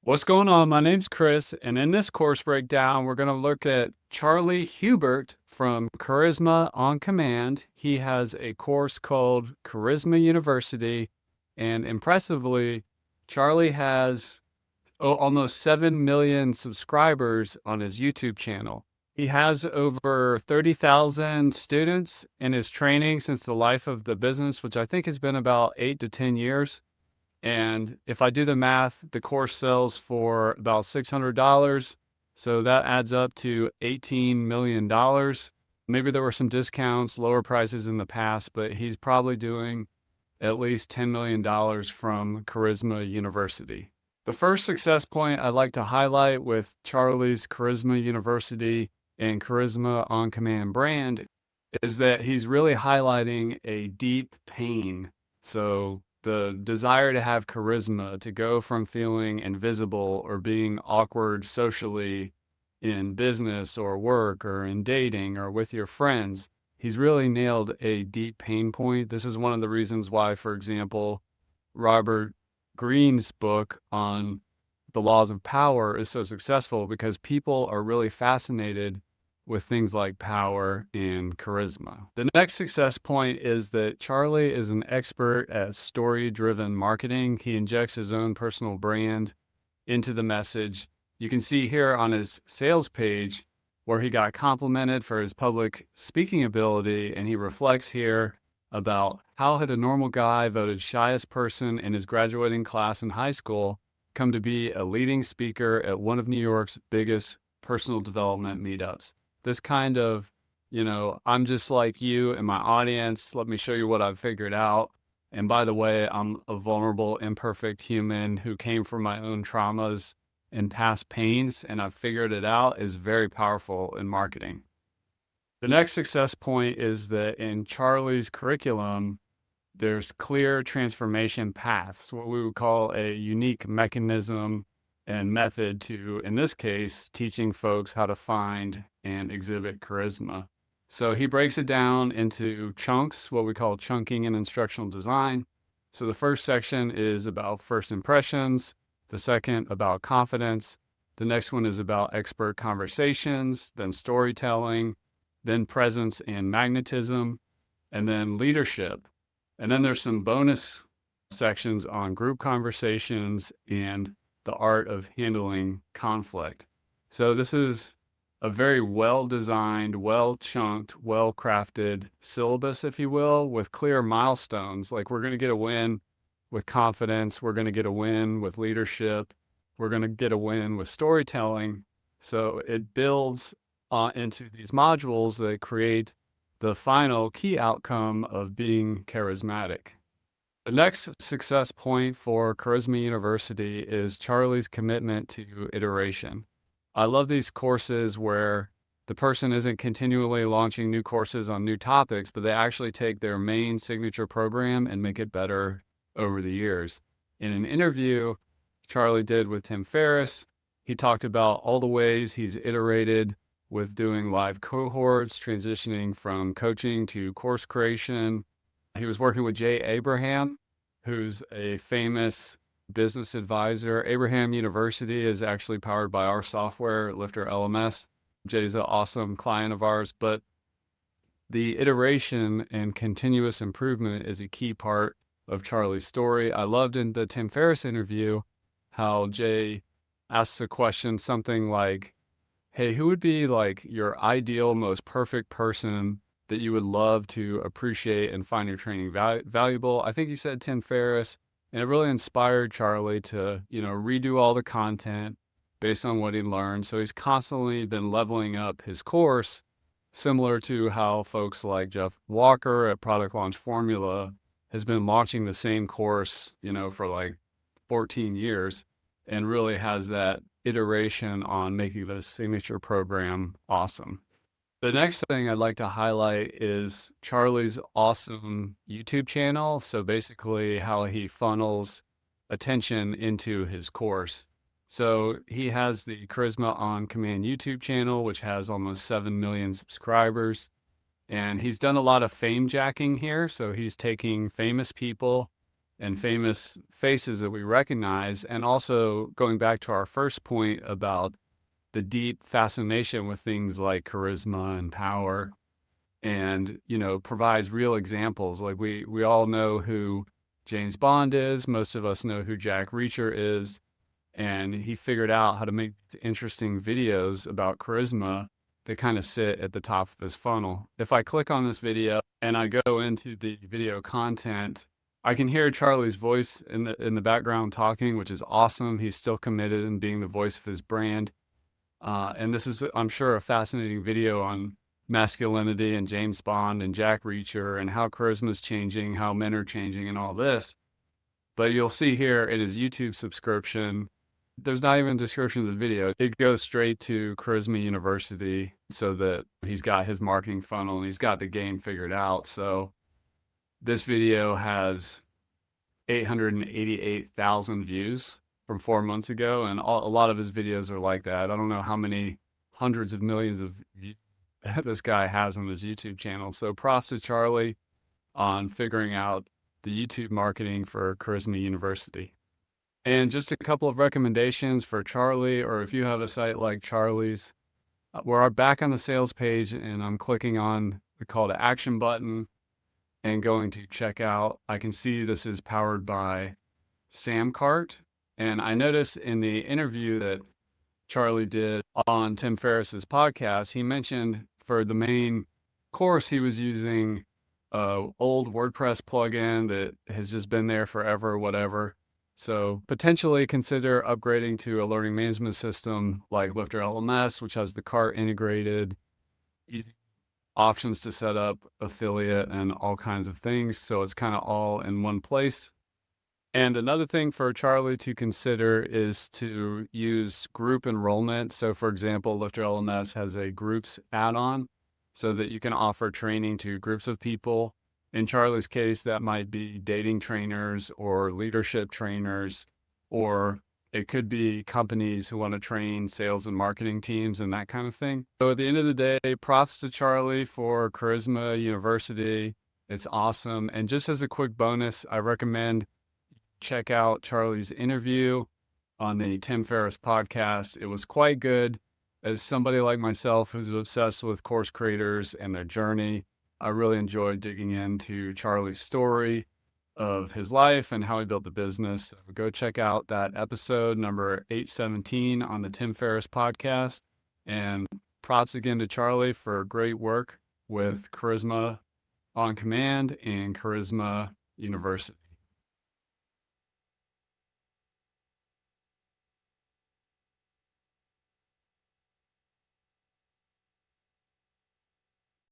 What's going on? My name's Chris, and in this course breakdown, we're going to look at Charlie Hubert from Charisma on Command. He has a course called Charisma University, and impressively, Charlie has almost 7 million subscribers on his YouTube channel. He has over 30,000 students in his training since the life of the business, which I think has been about 8 to 10 years. And if I do the math, the course sells for about $600. So that adds up to $18 million. Maybe there were some discounts, lower prices in the past, but he's probably doing at least $10 million from Charisma University. The first success point I'd like to highlight with Charlie's Charisma University and Charisma on Command brand is that he's really highlighting a deep pain. So the desire to have charisma, to go from feeling invisible or being awkward socially in business or work or in dating or with your friends, he's really nailed a deep pain point. This is one of the reasons why, for example, Robert Greene's book on the laws of power is so successful because people are really fascinated with things like power and charisma. The next success point is that Charlie is an expert at story-driven marketing. He injects his own personal brand into the message. You can see here on his sales page where he got complimented for his public speaking ability, and he reflects here about how had a normal guy voted shyest person in his graduating class in high school come to be a leading speaker at one of New York's biggest personal development meetups. This kind of, I'm just like you and my audience. Let me show you what I've figured out. And by the way, I'm a vulnerable, imperfect human who came from my own traumas and past pains, and I've figured it out is very powerful in marketing. The next success point is that in Charlie's curriculum, there's clear transformation paths, what we would call a unique mechanism and method to, in this case, teaching folks how to find and exhibit charisma. So he breaks it down into chunks, what we call chunking in instructional design. So the first section is about first impressions, the second about confidence, the next one is about expert conversations, then storytelling, then presence and magnetism, and then leadership. And then there's some bonus sections on group conversations and the art of handling conflict. So this is a very well-designed, well-chunked, well-crafted syllabus, if you will, with clear milestones. Like we're going to get a win with confidence. We're going to get a win with leadership. We're going to get a win with storytelling. So it builds into these modules that create the final key outcome of being charismatic. The next success point for Charisma University is Charlie's commitment to iteration. I love these courses where the person isn't continually launching new courses on new topics, but they actually take their main signature program and make it better over the years. In an interview Charlie did with Tim Ferriss, he talked about all the ways he's iterated with doing live cohorts, transitioning from coaching to course creation. He was working with Jay Abraham, who's a famous business advisor. Abraham University is actually powered by our software, LifterLMS. Jay's an awesome client of ours, but the iteration and continuous improvement is a key part of Charlie's story. I loved in the Tim Ferriss interview how Jay asks a question, something like, hey, who would be like your ideal, most perfect person that you would love to appreciate and find your training valuable? I think he said Tim Ferriss, and it really inspired Charlie to, redo all the content based on what he learned. So he's constantly been leveling up his course, similar to how folks like Jeff Walker at Product Launch Formula has been launching the same course, for like 14 years and really has that iteration on making the signature program awesome. The next thing I'd like to highlight is Charlie's awesome YouTube channel. So basically how he funnels attention into his course. So he has the Charisma on Command YouTube channel, which has almost 7 million subscribers. And he's done a lot of fame jacking here. So he's taking famous people and famous faces that we recognize. And also going back to our first point about the deep fascination with things like charisma and power, and, provides real examples. Like we all know who James Bond is. Most of us know who Jack Reacher is. And he figured out how to make interesting videos about charisma that kind of sit at the top of his funnel. If I click on this video and I go into the video content, I can hear Charlie's voice in the background talking, which is awesome. He's still committed in being the voice of his brand. And this is, I'm sure, a fascinating video on masculinity and James Bond and Jack Reacher and how charisma is changing, how men are changing, and all this. But you'll see here in his YouTube subscription, there's not even a description of the video. It goes straight to Charisma University, so that he's got his marketing funnel and he's got the game figured out. So this video has 888,000 views from 4 months ago, and a lot of his videos are like that. I don't know how many hundreds of millions of views this guy has on his YouTube channel. So props to Charlie on figuring out the YouTube marketing for Charisma University. And just a couple of recommendations for Charlie, or if you have a site like Charlie's. We're back on the sales page, and I'm clicking on the call to action button and going to check out. I can see this is powered by Samcart. And I noticed in the interview that Charlie did on Tim Ferriss's podcast, he mentioned for the main course, he was using an old WordPress plugin that has just been there forever, whatever. So potentially consider upgrading to a learning management system like LifterLMS, which has the cart integrated, easy options to set up affiliate and all kinds of things. So it's kind of all in one place. And another thing for Charlie to consider is to use group enrollment. So for example, LifterLMS has a groups add-on so that you can offer training to groups of people. In Charlie's case, that might be dating trainers or leadership trainers, or it could be companies who want to train sales and marketing teams and that kind of thing. So at the end of the day, props to Charlie for Charisma University. It's awesome. And just as a quick bonus, I recommend check out Charlie's interview on the Tim Ferriss podcast. It was quite good. As somebody like myself who's obsessed with course creators and their journey, I really enjoyed digging into Charlie's story of his life and how he built the business. So go check out that episode number 817 on the Tim Ferriss podcast. And props again to Charlie for great work with Charisma on Command and Charisma University.